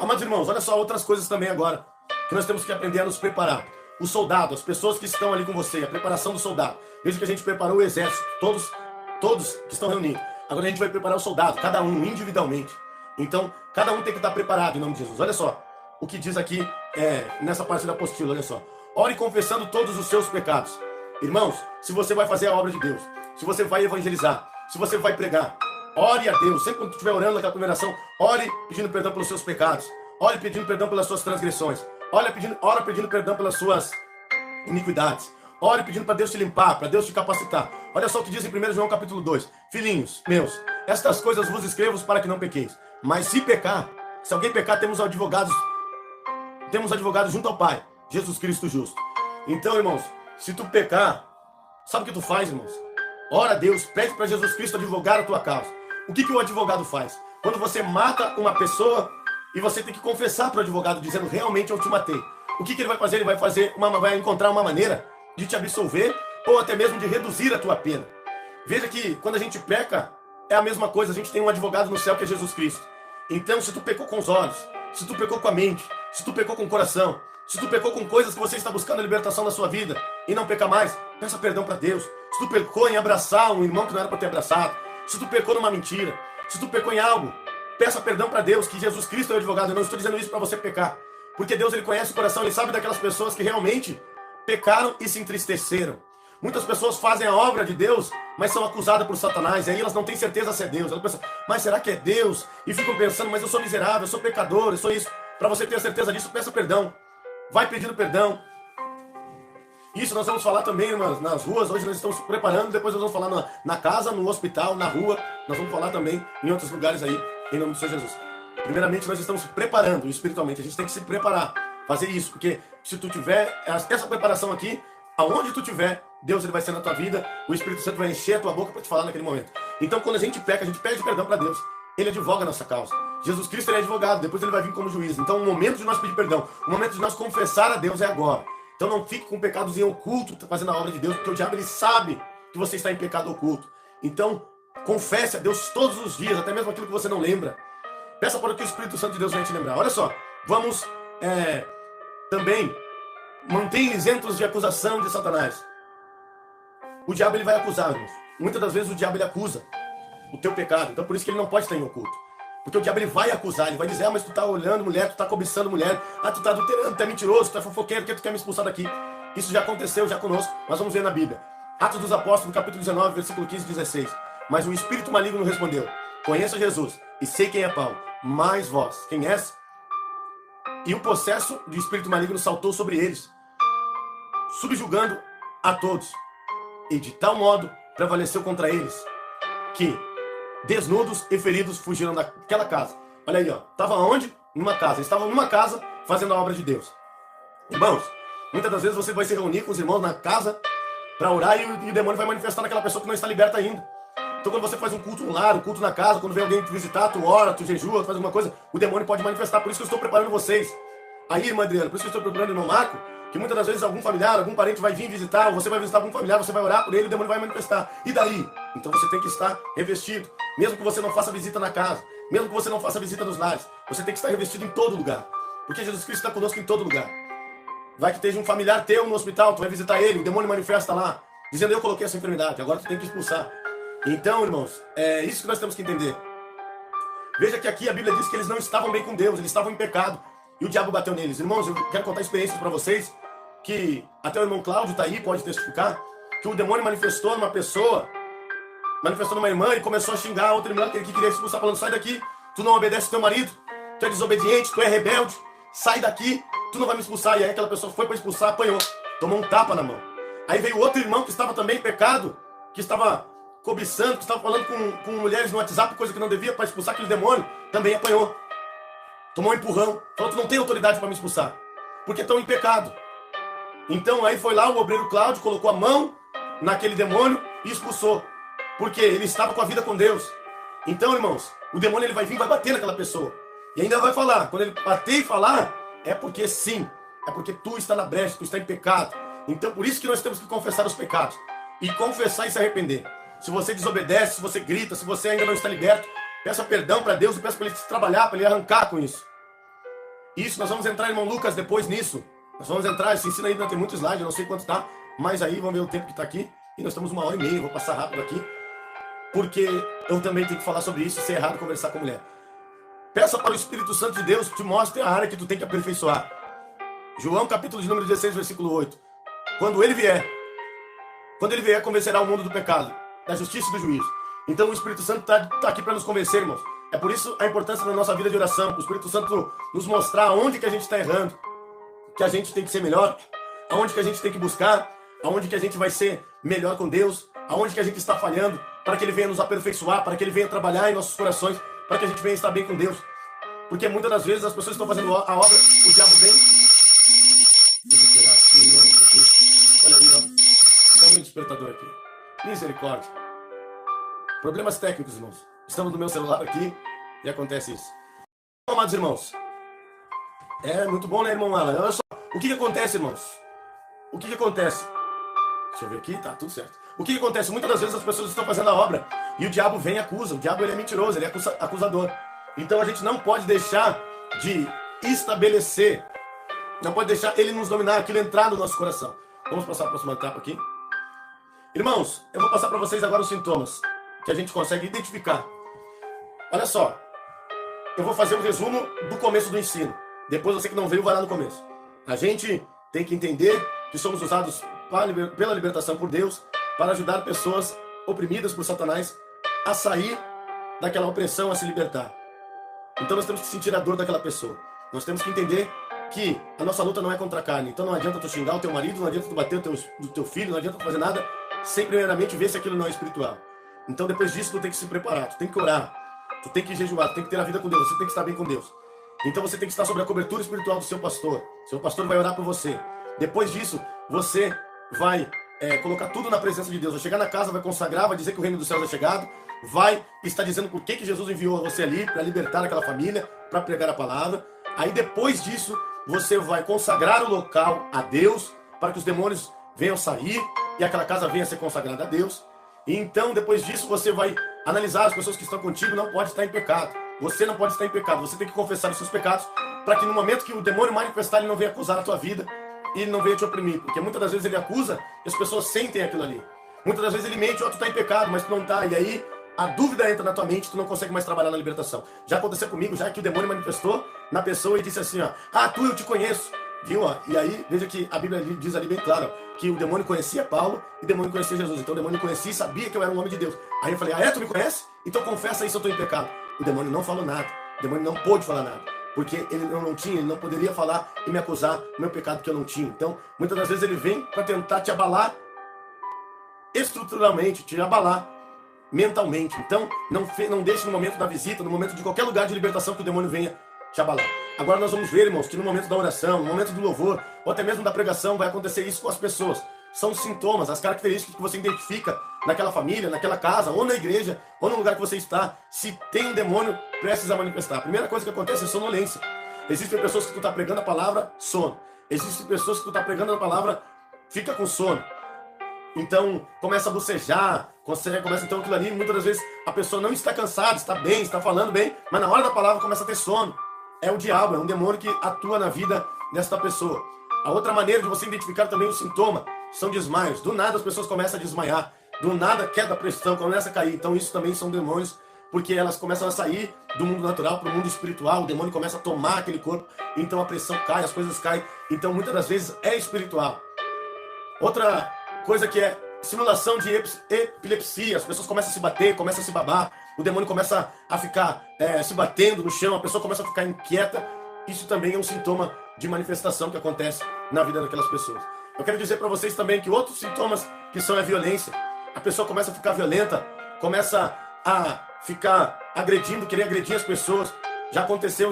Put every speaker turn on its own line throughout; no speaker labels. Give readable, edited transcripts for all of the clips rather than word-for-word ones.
Amados irmãos, olha só outras coisas também agora, que nós temos que aprender a nos preparar. O soldado, as pessoas que estão ali com você, a preparação do soldado. Veja que a gente preparou o exército, todos que estão reunidos. Agora a gente vai preparar o soldado, cada um individualmente. Então, cada um tem que estar preparado em nome de Jesus. Olha só o que diz aqui nessa parte da apostila, olha só. Ore confessando todos os seus pecados. Irmãos, se você vai fazer a obra de Deus, se você vai evangelizar, se você vai pregar, ore a Deus. Sempre quando tu estiver orando naquela primeira oração, ore pedindo perdão pelos seus pecados. Ore pedindo perdão pelas suas transgressões. Ore pedindo perdão pelas suas iniquidades. Ore pedindo para Deus te limpar, para Deus te capacitar. Olha só o que diz em 1 João capítulo 2. Filhinhos meus, estas coisas vos escrevo para que não pequeis. Mas se pecar, se alguém pecar, temos advogados junto ao Pai, Jesus Cristo justo. Então, irmãos, se tu pecar, sabe o que tu faz, irmãos? Ora a Deus, pede para Jesus Cristo advogar a tua causa. O que o advogado faz? Quando você mata uma pessoa e você tem que confessar para o advogado dizendo realmente eu te matei. O que ele vai fazer? Ele vai encontrar uma maneira de te absolver ou até mesmo de reduzir a tua pena. Veja que quando a gente peca, é a mesma coisa. A gente tem um advogado no céu que é Jesus Cristo. Então, se tu pecou com os olhos, se tu pecou com a mente, se tu pecou com o coração, se tu pecou com coisas que você está buscando a libertação da sua vida e não peca mais, peça perdão para Deus. Se tu pecou em abraçar um irmão que não era para ter abraçado, se tu pecou numa mentira, se tu pecou em algo, peça perdão para Deus, que Jesus Cristo é o advogado. Eu não estou dizendo isso para você pecar, porque Deus ele conhece o coração, ele sabe daquelas pessoas que realmente pecaram e se entristeceram. Muitas pessoas fazem a obra de Deus, mas são acusadas por Satanás, e aí elas não têm certeza se é Deus. Elas pensam, mas será que é Deus? E ficam pensando, mas eu sou miserável, eu sou pecador, eu sou isso. Para você ter a certeza disso, peça perdão. Vai pedindo perdão. Isso nós vamos falar também nas ruas. Hoje nós estamos preparando, depois nós vamos falar na casa, no hospital, na rua. Nós vamos falar também em outros lugares aí, em nome do Senhor Jesus. Primeiramente nós estamos preparando espiritualmente. A gente tem que se preparar, fazer isso, porque se tu tiver essa preparação aqui, aonde tu tiver, Deus ele vai ser na tua vida, o Espírito Santo vai encher a tua boca para te falar naquele momento. Então quando a gente peca, a gente pede perdão para Deus. Ele advoga a nossa causa. Jesus Cristo ele é advogado, depois ele vai vir como juiz. Então o momento de nós pedir perdão, o momento de nós confessar a Deus é agora. Então não fique com pecados em oculto fazendo a obra de Deus, porque o diabo ele sabe que você está em pecado oculto. Então confesse a Deus todos os dias, até mesmo aquilo que você não lembra. Peça para que o Espírito Santo de Deus venha te lembrar. Olha só, vamos também manter isentos de acusação de Satanás. O diabo ele vai acusar, irmãos. Muitas das vezes o diabo ele acusa o teu pecado. Então por isso que ele não pode estar em oculto. Porque o diabo ele vai acusar, ele vai dizer, mas tu tá olhando mulher, tu tá cobiçando mulher, tu tá adulterando, tu é mentiroso, tu é fofoqueiro, por que tu quer me expulsar daqui? Isso já aconteceu, já conosco, nós vamos ver na Bíblia. Atos dos Apóstolos, capítulo 19, versículo 15 e 16. Mas o espírito maligno respondeu, conheço Jesus e sei quem é Paulo, mas vós, quem és? E o possesso de espírito maligno saltou sobre eles, subjugando a todos. E de tal modo prevaleceu contra eles, que desnudos e feridos fugiram daquela casa. Olha aí, ó. Estavam onde? Numa casa. Eles estavam numa casa fazendo a obra de Deus. Irmãos, muitas das vezes você vai se reunir com os irmãos na casa para orar e o demônio vai manifestar naquela pessoa que não está liberta ainda. Então quando você faz um culto no lar, um culto na casa, quando vem alguém te visitar, tu ora, tu jejua, tu faz alguma coisa, o demônio pode manifestar. Por isso que eu estou preparando vocês. Aí, irmã Adriana, por isso que eu estou preparando o irmão Marco, que muitas das vezes algum familiar, algum parente vai vir visitar, ou você vai visitar algum familiar, você vai orar por ele, o demônio vai manifestar. E daí? Então você tem que estar revestido. Mesmo que você não faça visita na casa, mesmo que você não faça visita nos lares, você tem que estar revestido em todo lugar. Porque Jesus Cristo está conosco em todo lugar. Vai que esteja um familiar teu no hospital, tu vai visitar ele, o demônio manifesta lá, dizendo, eu coloquei essa enfermidade, agora tu tem que expulsar. Então, irmãos, é isso que nós temos que entender. Veja que aqui a Bíblia diz que eles não estavam bem com Deus, eles estavam em pecado. E o diabo bateu neles. Irmãos, eu quero contar experiências para vocês, que até o irmão Cláudio está aí, pode testificar, que o demônio manifestou numa pessoa, manifestou numa irmã e começou a xingar a outra irmã que queria expulsar, falando, sai daqui, tu não obedece ao teu marido, tu é desobediente, tu é rebelde, sai daqui, tu não vai me expulsar. E aí aquela pessoa foi para expulsar, apanhou, tomou um tapa na mão. Aí veio outro irmão que estava também em pecado, que estava cobiçando, que estava falando com mulheres no WhatsApp, coisa que não devia, para expulsar aquele demônio, também apanhou. Tomou um empurrão, falou, tu não tem autoridade para me expulsar, porque estão em pecado. Então aí foi lá o obreiro Cláudio, colocou a mão naquele demônio e expulsou, porque ele estava com a vida com Deus. Então, irmãos, o demônio ele vai vir, vai bater naquela pessoa, e ainda vai falar, quando ele bater e falar, é porque sim, é porque tu está na brecha, tu está em pecado. Então por isso que nós temos que confessar os pecados, e confessar e se arrepender. Se você desobedece, se você grita, se você ainda não está liberto, peça perdão para Deus e peça para Ele te trabalhar, para Ele arrancar com isso. Isso, nós vamos entrar, irmão Lucas, depois nisso. Nós vamos entrar, esse ensino aí não tem muito slide, eu não sei quanto tá, mas aí vamos ver o tempo que tá aqui. E nós estamos 1h30, vou passar rápido aqui, porque eu também tenho que falar sobre isso, se é errado conversar com mulher. Peça para o Espírito Santo de Deus que te mostre a área que tu tem que aperfeiçoar. João, capítulo de número 16, versículo 8. Quando ele vier, convencerá o mundo do pecado, da justiça e do juízo. Então o Espírito Santo está aqui para nos convencer, irmãos. É por isso a importância da nossa vida de oração, para o Espírito Santo nos mostrar aonde que a gente está errando, que a gente tem que ser melhor, aonde que a gente tem que buscar, aonde que a gente vai ser melhor com Deus, aonde que a gente está falhando, para que Ele venha nos aperfeiçoar, para que Ele venha trabalhar em nossos corações, para que a gente venha estar bem com Deus. Porque muitas das vezes as pessoas estão fazendo a obra, o diabo vem. Deixa eu tirar aqui, olha ali, ó. Está um despertador aqui. Misericórdia. Problemas técnicos, irmãos. Estamos no meu celular aqui e acontece isso. Então, amados irmãos, é muito bom, né, irmão Alan? Olha só, o que acontece, irmãos? O que acontece? Deixa eu ver aqui, tá tudo certo. O que acontece? Muitas das vezes as pessoas estão fazendo a obra e o diabo vem e acusa. O diabo, ele é mentiroso, ele é acusador. Então a gente não pode deixar de estabelecer, não pode deixar ele nos dominar, aquilo entrar no nosso coração. Vamos passar a próxima etapa aqui. Irmãos, eu vou passar para vocês agora os sintomas que a gente consegue identificar. Olha só, eu vou fazer um resumo do começo do ensino. Depois você que não veio vai lá no começo. A gente tem que entender que somos usados pela libertação por Deus para ajudar pessoas oprimidas por Satanás a sair daquela opressão, a se libertar. Então nós temos que sentir a dor daquela pessoa. Nós temos que entender que a nossa luta não é contra a carne. Então não adianta tu xingar o teu marido, não adianta tu bater o teu filho, não adianta tu fazer nada sem primeiramente ver se aquilo não é espiritual. Então depois disso tu tem que se preparar, tu tem que orar, tu tem que jejuar, tu tem que ter a vida com Deus, você tem que estar bem com Deus. Então você tem que estar sobre a cobertura espiritual do seu pastor. Seu pastor vai orar por você. Depois disso, você vai colocar tudo na presença de Deus. Vai chegar na casa, vai consagrar, vai dizer que o reino dos céus é chegado, vai estar dizendo por que Jesus enviou você ali, para libertar aquela família, para pregar a palavra. Aí depois disso, você vai consagrar o local a Deus, para que os demônios venham sair e aquela casa venha ser consagrada a Deus. E então, depois disso, você vai analisar as pessoas que estão contigo, não pode estar em pecado. Você não pode estar em pecado, você tem que confessar os seus pecados, para que no momento que o demônio manifestar, ele não venha acusar a tua vida, e ele não venha te oprimir. Porque muitas das vezes ele acusa e as pessoas sentem aquilo ali. Muitas das vezes ele mente, ó, tu está em pecado, mas tu não está. E aí a dúvida entra na tua mente, tu não consegue mais trabalhar na libertação. Já aconteceu comigo, já que o demônio manifestou na pessoa e disse assim, ó, tu, eu te conheço. Viu? Ó? E aí, veja que a Bíblia diz ali bem claro, ó, que o demônio conhecia Paulo e o demônio conhecia Jesus. Então o demônio conhecia e sabia que eu era um homem de Deus. Aí eu falei, tu me conhece? Então confessa aí se eu estou em pecado. O demônio não falou nada. O demônio não pôde falar nada. Porque ele não poderia falar e me acusar do meu pecado que eu não tinha. Então, muitas das vezes ele vem para tentar te abalar estruturalmente, te abalar mentalmente. Então, não deixe no momento da visita, no momento de qualquer lugar de libertação que o demônio venha te abalar. Agora nós vamos ver, irmãos, que no momento da oração, no momento do louvor, ou até mesmo da pregação, vai acontecer isso com as pessoas. São os sintomas, as características que você identifica naquela família, naquela casa, ou na igreja, ou no lugar que você está, se tem um demônio prestes a manifestar. A primeira coisa que acontece é sonolência. Existem pessoas que tu está pregando a palavra, sono. Existem pessoas que tu está pregando a palavra, fica com sono. Então, começa a bocejar, começa então aquilo ali, muitas das vezes a pessoa não está cansada, está bem, está falando bem, mas na hora da palavra começa a ter sono. É o diabo, é um demônio que atua na vida desta pessoa. A outra maneira de você identificar também o sintoma são desmaios. Do nada as pessoas começam a desmaiar, do nada queda a pressão, começa a cair. Então isso também são demônios, porque elas começam a sair do mundo natural para o mundo espiritual, o demônio começa a tomar aquele corpo, então a pressão cai, as coisas caem. Então muitas das vezes é espiritual. Outra coisa que é simulação de epilepsia, as pessoas começam a se bater, começam a se babar, o demônio começa a ficar se batendo no chão, a pessoa começa a ficar inquieta. Isso também é um sintoma de manifestação que acontece na vida daquelas pessoas. Eu quero dizer para vocês também que outros sintomas que são a violência. A pessoa começa a ficar violenta, começa a ficar agredindo, querer agredir as pessoas. Já aconteceu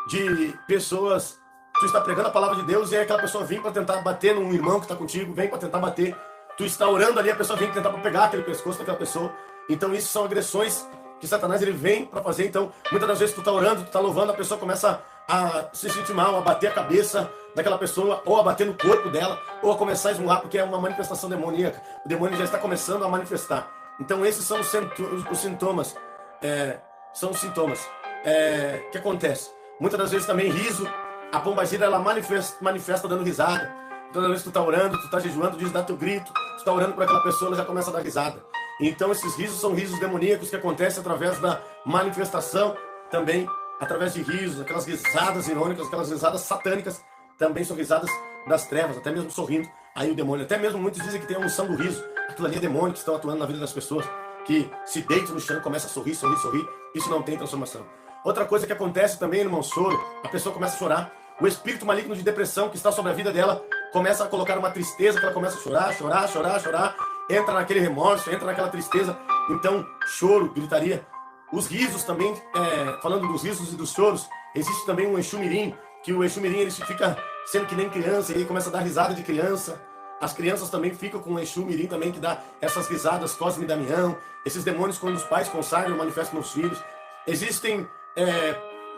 de pessoas, tu está pregando a palavra de Deus e aí aquela pessoa vem para tentar bater num irmão que está contigo, vem para tentar bater. Tu está orando ali, a pessoa vem tentar pegar aquele pescoço daquela pessoa. Então isso são agressões que Satanás ele vem para fazer. Então muitas das vezes tu está orando, tu está louvando, a pessoa começa a se sentir mal, a bater a cabeça daquela pessoa, ou a bater no corpo dela, ou a começar a esmurrar, porque é uma manifestação demoníaca. O demônio já está começando a manifestar. Então esses são os sintomas são os sintomas. O que acontece? Muitas das vezes também riso, a pombagira ela manifesta dando risada. Toda vez que tu tá orando, tu tá jejuando, tu diz, dá teu grito, tu tá orando por aquela pessoa, ela já começa a dar risada. Então esses risos são risos demoníacos que acontecem através da manifestação, também através de risos, aquelas risadas irônicas, aquelas risadas satânicas, também são risadas das trevas, até mesmo sorrindo, aí o demônio, até mesmo muitos dizem que tem a unção do riso, aquilo ali é demônio que estão atuando na vida das pessoas, que se deitam no chão e começam a sorrir, isso não tem transformação. Outra coisa que acontece também, irmão, choro, a pessoa começa a chorar, o espírito maligno de depressão que está sobre a vida dela começa a colocar uma tristeza, que ela começa a chorar, entra naquele remorso, entra naquela tristeza, então choro, gritaria. Os risos também, falando dos risos e dos choros, existe também um Exu Mirim, que o Exu Mirim ele fica sendo que nem criança, ele começa a dar risada de criança. As crianças também ficam com o Exu Mirim também, que dá essas risadas, Cosme e Damião. Esses demônios, quando os pais consagram, manifestam nos filhos. Existem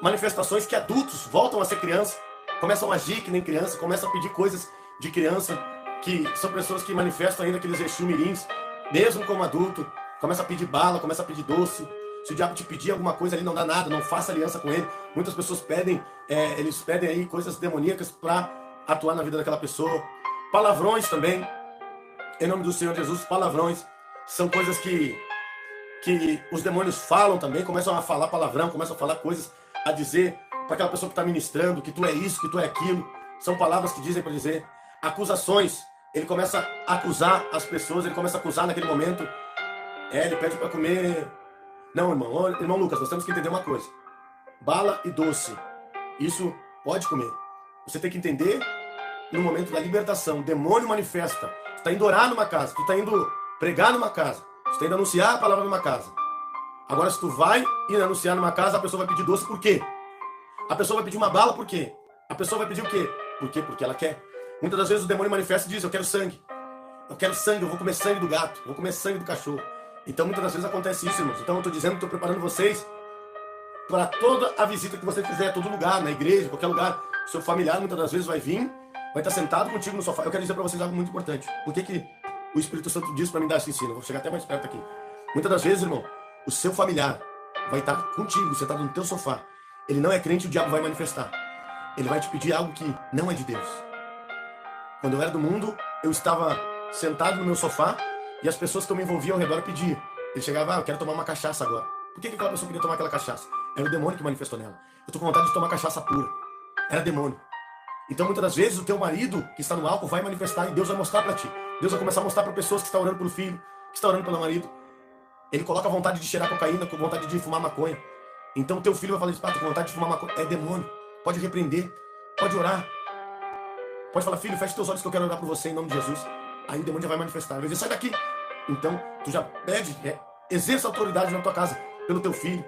manifestações que adultos voltam a ser criança, começam a agir que nem criança, começam a pedir coisas de criança, que são pessoas que manifestam ainda aqueles Exu Mirins, mesmo como adulto, começa a pedir bala, começa a pedir doce. Se o diabo te pedir alguma coisa ali, não dá nada, não faça aliança com ele. Muitas pessoas pedem, eles pedem aí coisas demoníacas para atuar na vida daquela pessoa. Palavrões também, em nome do Senhor Jesus, palavrões são coisas que os demônios falam também, começam a falar palavrão, começam a falar coisas a dizer para aquela pessoa que está ministrando, que tu é isso, que tu é aquilo. São palavras que dizem para dizer. Acusações, ele começa a acusar as pessoas, ele começa a acusar naquele momento. Ele pede para comer. Não, irmão Lucas, nós temos que entender uma coisa. Bala e doce, isso pode comer. Você tem que entender no momento da libertação. O demônio manifesta. Tu está indo orar numa casa, tu está indo pregar numa casa, tu está indo anunciar a palavra numa casa. Agora, se tu vai ir anunciar numa casa, a pessoa vai pedir doce, por quê? A pessoa vai pedir uma bala, por quê? A pessoa vai pedir o quê? Por quê? Porque ela quer. Muitas das vezes o demônio manifesta e diz, eu quero sangue, eu vou comer sangue do gato, vou comer sangue do cachorro. Então muitas das vezes acontece isso, irmãos. Então eu estou dizendo, estou preparando vocês para toda a visita que você fizer, todo lugar, na igreja, qualquer lugar. O seu familiar muitas das vezes vai vir, vai estar sentado contigo no sofá. Eu quero dizer para vocês algo muito importante. Por que o Espírito Santo diz para mim dar esse ensino? Eu vou chegar até mais perto aqui. Muitas das vezes, irmão, o seu familiar vai estar contigo, sentado no teu sofá. Ele não é crente, o diabo vai manifestar. Ele vai te pedir algo que não é de Deus. Quando eu era do mundo, eu estava sentado no meu sofá e as pessoas que eu me envolvia ao redor pediam. Ele chegava, eu quero tomar uma cachaça agora. Por que aquela pessoa queria tomar aquela cachaça? Era o demônio que manifestou nela. Eu tô com vontade de tomar cachaça pura. Era demônio. Então muitas das vezes o teu marido que está no álcool vai manifestar e Deus vai mostrar para ti. Deus vai começar a mostrar para pessoas que estão orando pelo filho, que estão orando pelo marido. Ele coloca a vontade de cheirar cocaína, com vontade de fumar maconha. Então o teu filho vai falar, tô com vontade de fumar maconha. É demônio. Pode repreender. Pode orar. Pode falar, filho, feche teus olhos que eu quero orar por você em nome de Jesus. Aí o demônio já vai manifestar. Ele vai dizer, sai daqui. Então, tu já pede, exerça autoridade na tua casa pelo teu filho.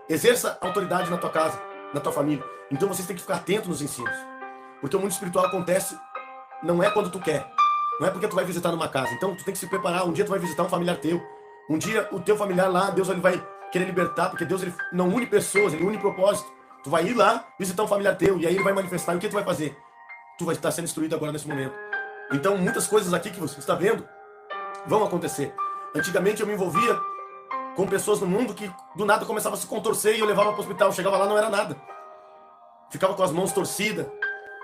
Exerça autoridade na tua casa, na tua família. Então vocês têm que ficar atentos nos ensinos. Porque o mundo espiritual acontece, não é quando tu quer. Não é porque tu vai visitar numa casa. Então tu tem que se preparar. Um dia tu vai visitar um familiar teu. Um dia o teu familiar lá, Deus ele vai querer libertar. Porque Deus ele não une pessoas, ele une propósito. Tu vai ir lá visitar um familiar teu. E aí ele vai manifestar. E o que tu vai fazer? Tu vai estar sendo instruído agora nesse momento. Então muitas coisas aqui que você está vendo vão acontecer. Antigamente eu me envolvia com pessoas no mundo que do nada começava a se contorcer e eu levava para o hospital. Eu chegava lá, não era nada. Ficava com as mãos torcidas,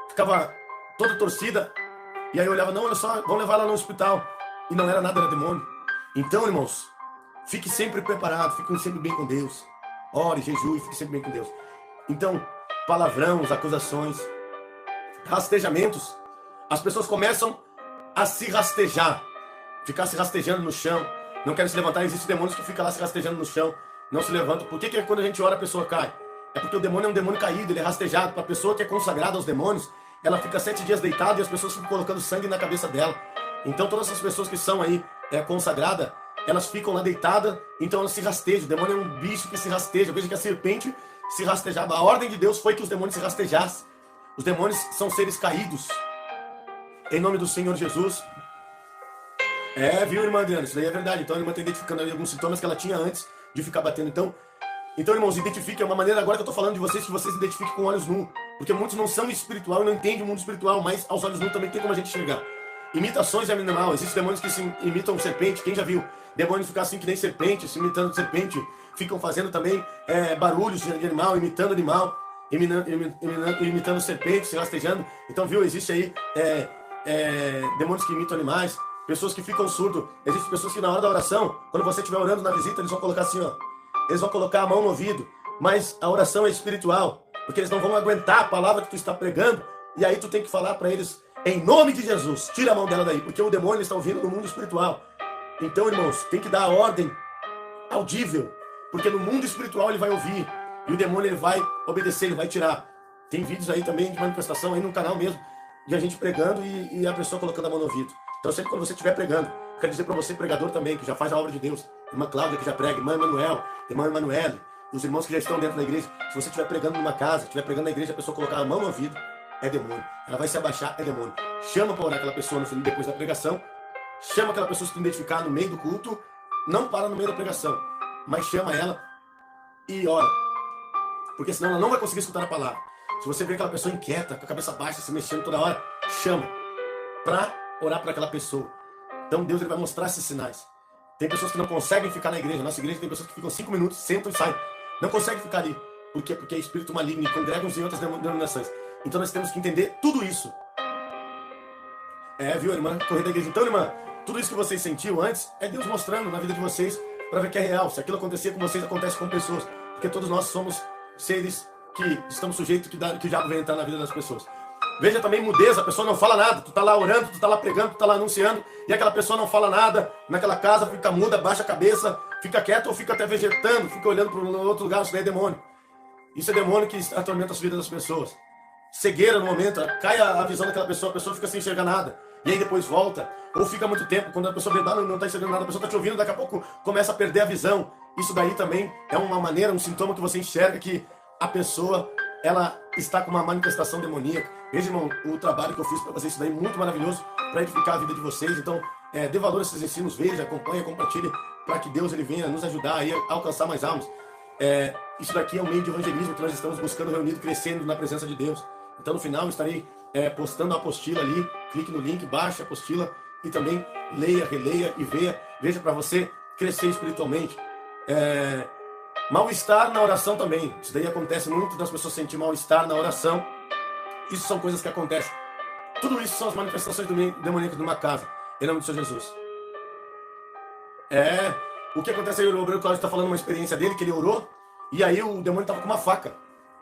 ficava toda torcida. E aí eu olhava, não, olha só, vamos levar ela no hospital. E não era nada, era demônio. Então, irmãos, fique sempre preparado, fique sempre bem com Deus. Ore, jejue, fique sempre bem com Deus. Então, palavrões, acusações, rastejamentos. As pessoas começam a se rastejar, ficar se rastejando no chão, não querem se levantar. Existem demônios que ficam lá se rastejando no chão, não se levantam. Por que quando a gente ora a pessoa cai? É porque o demônio é um demônio caído, ele é rastejado. Para a pessoa que é consagrada aos demônios, ela fica 7 dias deitada e as pessoas ficam colocando sangue na cabeça dela. Então todas essas pessoas que são aí consagradas, elas ficam lá deitadas, então elas se rastejam. O demônio é um bicho que se rasteja. Veja que a serpente se rastejava. A ordem de Deus foi que os demônios se rastejassem. Os demônios são seres caídos. Em nome do Senhor Jesus. Viu, irmã Adriana? Isso daí é verdade. Então a irmã está identificando ali alguns sintomas que ela tinha antes de ficar batendo. Então, irmãos, identifique. É uma maneira agora que eu estou falando de vocês, que vocês identifiquem com olhos nus. Porque muitos não são espiritual e não entendem o mundo espiritual, mas aos olhos nus também tem como a gente enxergar. Imitações é animal. Existem demônios que se imitam serpente. Quem já viu demônio ficar assim que nem serpente, se imitando serpente, ficam fazendo também barulhos de animal, imitando animal, imitando serpentes, se rastejando. Então, viu, existe aí demônios que imitam animais, pessoas que ficam surdos. Existem pessoas que na hora da oração, quando você estiver orando na visita, eles vão colocar assim, ó. Eles vão colocar a mão no ouvido, mas a oração é espiritual, porque eles não vão aguentar a palavra que tu está pregando, e aí tu tem que falar para eles, em nome de Jesus, tira a mão dela daí, porque o demônio está ouvindo no mundo espiritual. Então, irmãos, tem que dar a ordem audível, porque no mundo espiritual ele vai ouvir, e o demônio ele vai obedecer, ele vai tirar. Tem vídeos aí também de manifestação, aí no canal mesmo, de a gente pregando e a pessoa colocando a mão no ouvido. Então, sempre quando você estiver pregando, quero dizer para você, pregador também, que já faz a obra de Deus, irmã Cláudia que já prega, irmã Emanuel, irmã Emanuele, os irmãos que já estão dentro da igreja, se você estiver pregando numa casa, estiver pregando na igreja, a pessoa colocar a mão no ouvido, é demônio. Ela vai se abaixar, é demônio. Chama para orar aquela pessoa no fim, depois da pregação, chama aquela pessoa que se identificar no meio do culto, não para no meio da pregação, mas chama ela e ora, porque senão ela não vai conseguir escutar a palavra. Se você vê aquela pessoa inquieta, com a cabeça baixa, se mexendo toda hora, chama para orar para aquela pessoa. Então Deus ele vai mostrar esses sinais. Tem pessoas que não conseguem ficar na igreja. Nossa igreja tem pessoas que ficam 5 minutos, sentam e saem. Não conseguem ficar ali. Por quê? Porque é espírito maligno e congregam em outras denominações. Então nós temos que entender tudo isso. Viu, irmã? Correr da igreja. Então, irmã, tudo isso que vocês sentiram antes é Deus mostrando na vida de vocês para ver que é real. Se aquilo acontecer com vocês, acontece com pessoas. Porque todos nós somos seres que estamos sujeitos que o diabo vem entrar na vida das pessoas. Veja também mudeza, a pessoa não fala nada, tu tá lá orando, tu tá lá pregando, tu tá lá anunciando, e aquela pessoa não fala nada, naquela casa fica muda, baixa a cabeça, fica quieto ou fica até vegetando, fica olhando para outro lugar, isso daí é demônio. Isso é demônio que atormenta as vidas das pessoas. Cegueira no momento, cai a visão daquela pessoa, a pessoa fica sem enxergar nada, e aí depois volta, ou fica muito tempo, quando a pessoa vê, não tá enxergando nada, a pessoa tá te ouvindo, daqui a pouco começa a perder a visão. Isso daí também é uma maneira, um sintoma que você enxerga que a pessoa, ela está com uma manifestação demoníaca. Veja, irmão, o trabalho que eu fiz para fazer isso daí, muito maravilhoso, para edificar a vida de vocês. Então, dê valor a esses ensinos, veja, acompanhe, compartilhe, para que Deus ele venha nos ajudar aí a alcançar mais almas. Isso daqui é um meio de evangelismo que nós estamos buscando reunido, crescendo na presença de Deus. Então, no final, eu estarei postando a apostila ali, clique no link, baixe a apostila e também leia, releia e veja para você crescer espiritualmente. Mal-estar na oração também. Isso daí acontece muito das pessoas sentir mal-estar na oração. Isso são coisas que acontecem. Tudo isso são as manifestações demoníacas numa casa. Em nome do Senhor Jesus. O que acontece aí, o obreiro Cláudio está falando uma experiência dele, que ele orou, e aí o demônio estava com uma faca.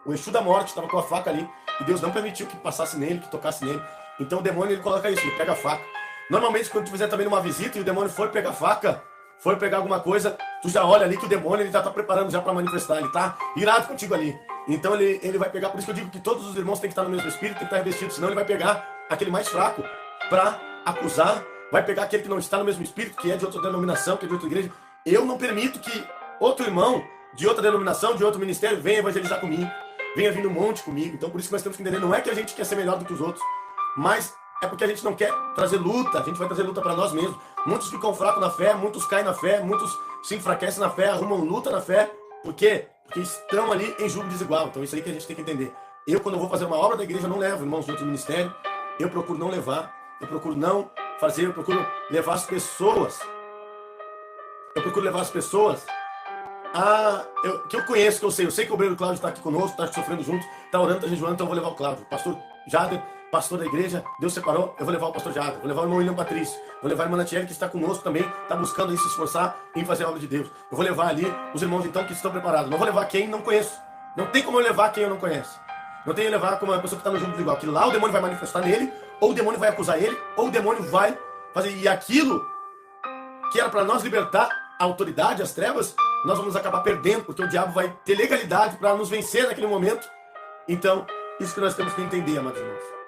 O Exu da morte estava com a faca ali, e Deus não permitiu que passasse nele, que tocasse nele. Então o demônio ele coloca isso, ele pega a faca. Normalmente quando tu fizer também numa visita e o demônio for pegar a faca, for pegar alguma coisa, tu já olha ali que o demônio ele já está preparando já para manifestar, ele está irado contigo ali. Então ele vai pegar, por isso que eu digo que todos os irmãos têm que estar no mesmo espírito, tem que estar revestidos, senão ele vai pegar aquele mais fraco para acusar, vai pegar aquele que não está no mesmo espírito, que é de outra denominação, que é de outra igreja. Eu não permito que outro irmão de outra denominação, de outro ministério, venha evangelizar comigo, venha vir no monte comigo. Então por isso que nós temos que entender, não é que a gente quer ser melhor do que os outros, mas é porque a gente não quer trazer luta, a gente vai trazer luta para nós mesmos. Muitos ficam fracos na fé, muitos caem na fé, muitos se enfraquecem na fé, arrumam luta na fé. Por quê? Porque estão ali em julgo desigual. Então isso aí que a gente tem que entender. Eu, quando eu vou fazer uma obra da igreja, não levo irmãos de outro ministério. Eu procuro não levar. Eu procuro não fazer. Eu procuro levar as pessoas. Que eu conheço, que eu sei. Eu sei que o obreiro Cláudio está aqui conosco, está sofrendo junto, está orando, está jejuando, então eu vou levar o Cláudio. Pastor Jader, pastor da igreja, Deus separou, eu vou levar o pastor Jader, vou levar o irmão William Patrício, vou levar a irmã Natiele, que está conosco também, está buscando aí se esforçar em fazer a obra de Deus. Eu vou levar ali os irmãos então que estão preparados. Não vou levar quem não conheço. Não tem como eu levar quem eu não conheço. Não tem que levar como uma pessoa que está no jogo igual. Que lá o demônio vai manifestar nele, ou o demônio vai acusar ele, ou o demônio vai fazer. E aquilo que era para nós libertar a autoridade, as trevas, nós vamos acabar perdendo, porque o diabo vai ter legalidade para nos vencer naquele momento. Então, isso que nós temos que entender, amados irmãos.